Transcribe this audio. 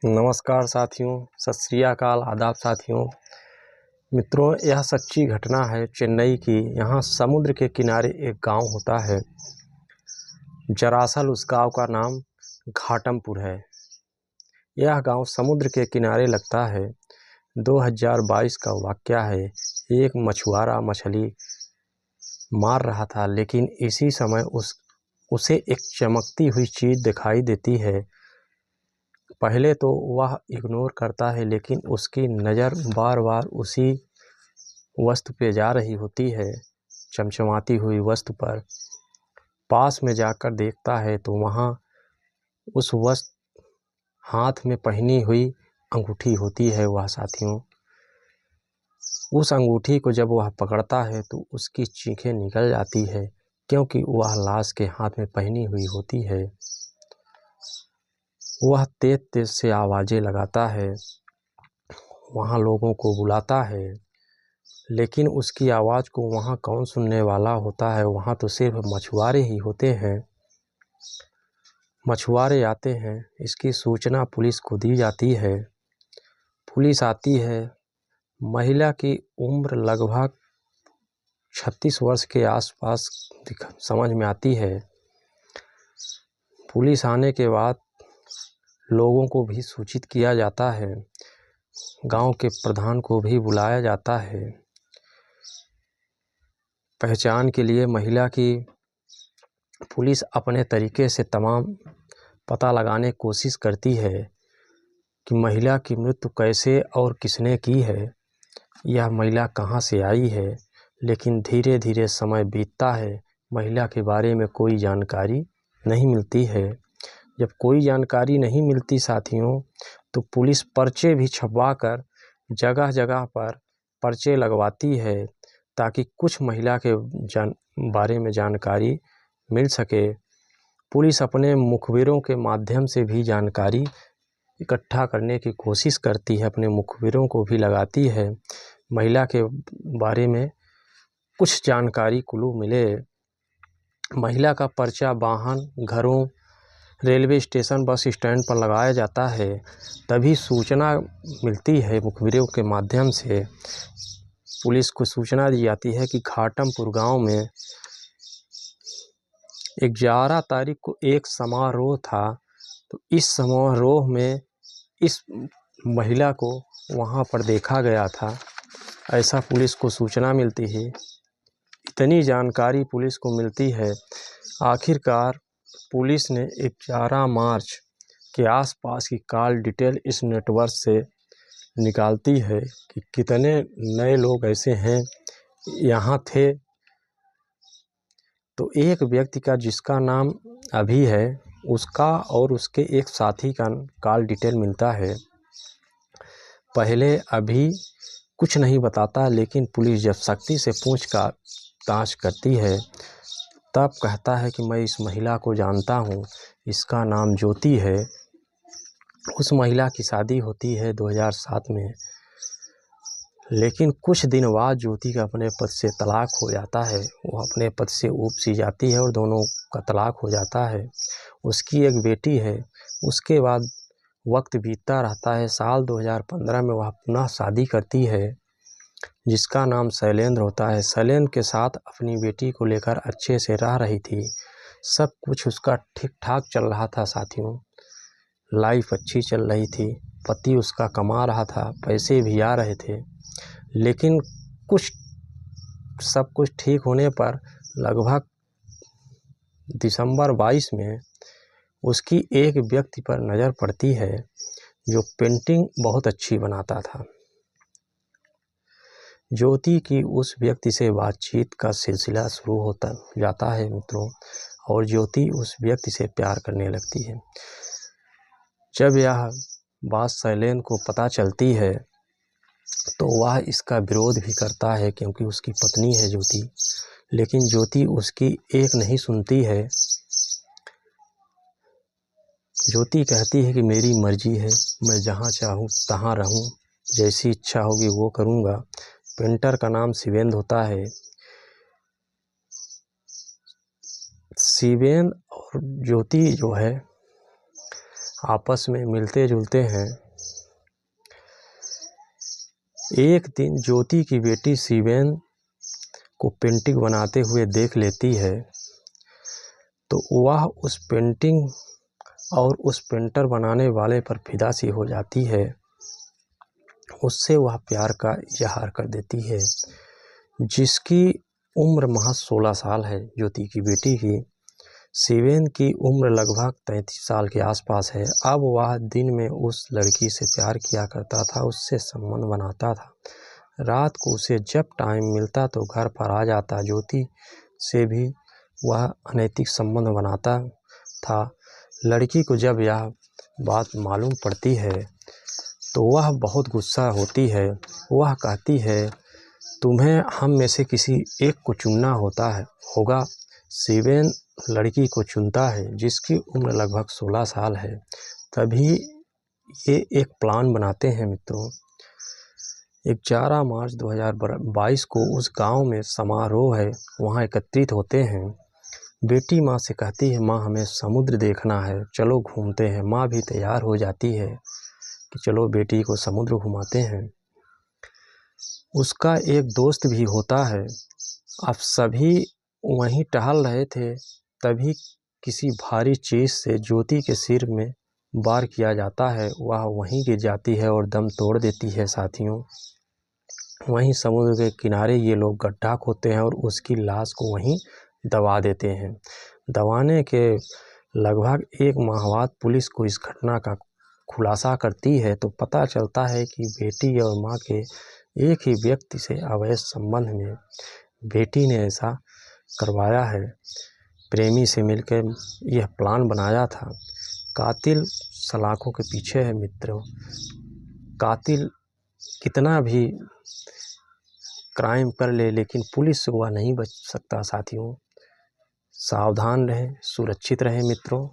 नमस्कार साथियों, सत श्री अकाल, आदाब साथियों। मित्रों, यह सच्ची घटना है चेन्नई की। यहाँ समुद्र के किनारे एक गांव होता है। दरअसल उस गांव का नाम घाटमपुर है। यह गांव समुद्र के किनारे लगता है। 2022 का वाकया है। एक मछुआरा मछली मार रहा था, लेकिन इसी समय उसे एक चमकती हुई चीज़ दिखाई देती है। पहले तो वह इग्नोर करता है, लेकिन उसकी नज़र बार बार उसी वस्तु पे जा रही होती है, चमचमाती हुई वस्तु पर। पास में जाकर देखता है तो वहाँ उस वस्तु हाथ में पहनी हुई अंगूठी होती है। वह साथियों, उस अंगूठी को जब वह पकड़ता है तो उसकी चीखें निकल जाती है, क्योंकि वह लाश के हाथ में पहनी हुई होती है। वह तेज तेज से आवाज़ें लगाता है, वहाँ लोगों को बुलाता है, लेकिन उसकी आवाज़ को वहाँ कौन सुनने वाला होता है। वहाँ तो सिर्फ मछुआरे ही होते हैं। मछुआरे आते हैं, इसकी सूचना पुलिस को दी जाती है। पुलिस आती है। महिला की उम्र लगभग 36 वर्ष के आसपास समझ में आती है। पुलिस आने के बाद लोगों को भी सूचित किया जाता है। गांव के प्रधान को भी बुलाया जाता है। पहचान के लिए महिला की पुलिस अपने तरीके से तमाम पता लगाने की कोशिश करती है कि महिला की मृत्यु कैसे और किसने की है, यह महिला कहाँ से आई है। लेकिन धीरे धीरे समय बीतता है, महिला के बारे में कोई जानकारी नहीं मिलती है। जब कोई जानकारी नहीं मिलती साथियों, तो पुलिस पर्चे भी छपवा कर जगह जगह पर पर्चे लगवाती है, ताकि कुछ महिला के बारे में जानकारी मिल सके। पुलिस अपने मुखबिरों के माध्यम से भी जानकारी इकट्ठा करने की कोशिश करती है, अपने मुखबिरों को भी लगाती है, महिला के बारे में कुछ जानकारी क्लू मिले। महिला का पर्चा वाहन, घरों, रेलवे स्टेशन, बस स्टैंड पर लगाया जाता है। तभी सूचना मिलती है मुखबिरों के माध्यम से। पुलिस को सूचना दी जाती है कि घाटमपुर गांव में 11 तारीख को एक समारोह था, तो इस समारोह में इस महिला को वहां पर देखा गया था, ऐसा पुलिस को सूचना मिलती है। इतनी जानकारी पुलिस को मिलती है। आखिरकार पुलिस ने 11 मार्च के आसपास की कॉल डिटेल इस नेटवर्क से निकालती है कि कितने नए लोग ऐसे हैं यहाँ थे। तो एक व्यक्ति का, जिसका नाम अभी है, उसका और उसके एक साथी का कॉल डिटेल मिलता है। पहले अभी कुछ नहीं बताता, लेकिन पुलिस जब सख्ती से पूछताछ करती है, तब कहता है कि मैं इस महिला को जानता हूँ, इसका नाम ज्योति है। उस महिला की शादी होती है 2007 में, लेकिन कुछ दिन बाद ज्योति का अपने पति से तलाक हो जाता है। वो अपने पति से ऊब सी जाती है और दोनों का तलाक हो जाता है। उसकी एक बेटी है। उसके बाद वक्त बीतता रहता है। साल 2015 में वह पुनः शादी करती है, जिसका नाम शैलेंद्र होता है। शैलेंद्र के साथ अपनी बेटी को लेकर अच्छे से रह रही थी। सब कुछ उसका ठीक ठाक चल रहा था साथियों, लाइफ अच्छी चल रही थी। पति उसका कमा रहा था, पैसे भी आ रहे थे। लेकिन सब कुछ ठीक होने पर लगभग दिसंबर 22 में उसकी एक व्यक्ति पर नज़र पड़ती है, जो पेंटिंग बहुत अच्छी बनाता था। ज्योति की उस व्यक्ति से बातचीत का सिलसिला शुरू होता जाता है मित्रों, और ज्योति उस व्यक्ति से प्यार करने लगती है। जब यह बात शैलेंद्र को पता चलती है, तो वह इसका विरोध भी करता है, क्योंकि उसकी पत्नी है ज्योति। लेकिन ज्योति उसकी एक नहीं सुनती है। ज्योति कहती है कि मेरी मर्जी है, मैं जहाँ चाहूँ तहाँ रहूँ, जैसी इच्छा होगी वो करूँगा। पेंटर का नाम शिवेंद्र होता है। शिवेंद्र और ज्योति जो है, आपस में मिलते जुलते हैं। एक दिन ज्योति की बेटी शिवेन को पेंटिंग बनाते हुए देख लेती है तो वह उस पेंटिंग और उस पेंटर बनाने वाले पर फिदा सी हो जाती है। उससे वह प्यार का इजहार कर देती है। जिसकी उम्र महज 16 साल है, ज्योति की बेटी की। शिवेन की उम्र लगभग 33 साल के आसपास है। अब वह दिन में उस लड़की से प्यार किया करता था, उससे संबंध बनाता था। रात को उसे जब टाइम मिलता तो घर पर आ जाता। ज्योति से भी वह अनैतिक संबंध बनाता था। लड़की को जब यह बात मालूम पड़ती है तो वह बहुत गुस्सा होती है। वह कहती है, तुम्हें हम में से किसी एक को चुनना होगा। शिवेन लड़की को चुनता है जिसकी उम्र लगभग 16 साल है। तभी ये एक प्लान बनाते हैं मित्रों। 11 मार्च 2022 को उस गांव में समारोह है, वहां एकत्रित होते हैं। बेटी माँ से कहती है, माँ हमें समुद्र देखना है, चलो घूमते हैं। माँ भी तैयार हो जाती है कि चलो बेटी को समुद्र घुमाते हैं। उसका एक दोस्त भी होता है। अब सभी वहीं टहल रहे थे, तभी किसी भारी चीज से ज्योति के सिर में वार किया जाता है। वह वहीं गिर जाती है और दम तोड़ देती है। साथियों, वहीं समुद्र के किनारे ये लोग गड्ढा खोदते हैं और उसकी लाश को वहीं दबा देते हैं। दबाने के लगभग 1 माह बाद पुलिस को इस घटना का खुलासा करती है तो पता चलता है कि बेटी और माँ के एक ही व्यक्ति से अवैध संबंध में बेटी ने ऐसा करवाया है। प्रेमी से मिलकर यह प्लान बनाया था। कातिल सलाखों के पीछे है मित्रों। कातिल कितना भी क्राइम कर ले लेकिन पुलिस से वह नहीं बच सकता। साथियों, सावधान रहें, सुरक्षित रहें मित्रों।